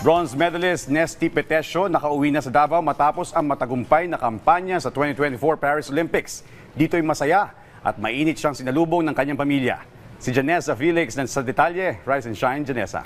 Bronze medalist Nesty Petesio nakauwi na sa Davao matapos ang matagumpay na kampanya sa 2024 Paris Olympics. Dito'y masaya at mainit siyang sinalubong ng kanyang pamilya. Si Janessa Felix sa detalye. Rise and shine, Janessa.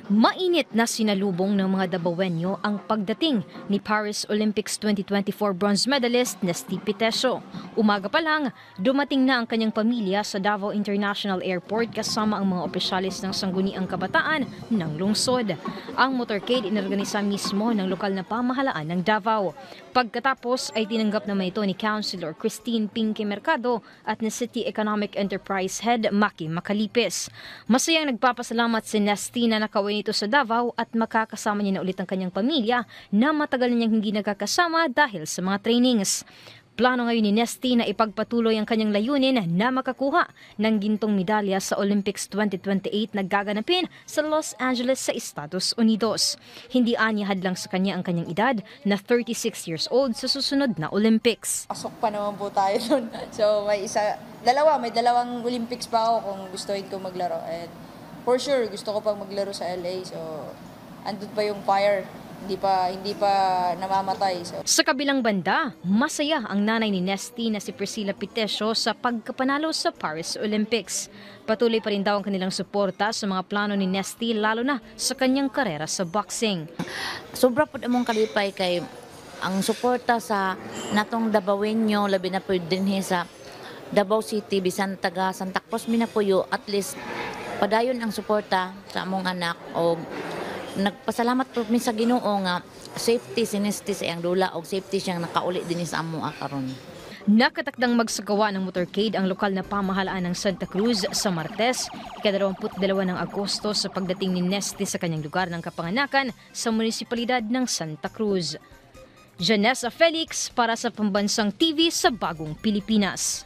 Mainit na sinalubong ng mga Davaoenyo ang pagdating ni Paris Olympics 2024 bronze medalist Nesty Petesio. Umaga pa lang, dumating na ang kanyang pamilya sa Davao International Airport kasama ang mga opisyalis ng Sangguniang Kabataan ng lungsod. Ang motorcade inorganisa mismo ng lokal na pamahalaan ng Davao. Pagkatapos ay tinanggap naman ito ni Councilor Christine Pinque Mercado at ni City Economic Enterprise Head Maki Macalipis. Masayang nagpapasalamat si Nesty na nakauwi nito sa Davao at makakasama niya na ulit ang kanyang pamilya na matagal na niyang hindi nagkakasama dahil sa mga trainings. Plano ngayon ni Nesty na ipagpatuloy ang kanyang layunin na makakuha ng gintong medalya sa Olympics 2028 na gaganapin sa Los Angeles sa Estados Unidos. Hindi anyahad lang sa kanya ang kanyang edad na 36 years old sa susunod na Olympics. Pasok pa naman po tayo doon. So may dalawang Olympics pa ako kung gustuhin ko maglaro. And for sure, gusto ko pang maglaro sa LA. So andun pa yung fire. Hindi pa namamatay. So. Sa kabilang banda, masaya ang nanay ni Nesty na si Priscilla Petesio sa pagkapanalo sa Paris Olympics. Patuloy pa rin daw ang kanilang suporta sa mga plano ni Nesty lalo na sa kanyang karera sa boxing. Sobra po among kalipay kay ang suporta sa natong Davaoenyo labi na po din sa Davao City bisan taga Santa Cruz Minapuyo, at least padayon ang suporta sa among anak o nagpasalamat po mi sa Ginoo nga safety sinesty sa iyang dula o safety siyang nakauli din sa amo karon. Nakatakdang magsagawa ng motorcade ang lokal na pamahalaan ng Santa Cruz sa Martes, ika-22 ng Agosto sa pagdating ni Nesty sa kanyang lugar ng kapanganakan sa munisipalidad ng Santa Cruz. Janessa Felix para sa Pambansang TV sa Bagong Pilipinas.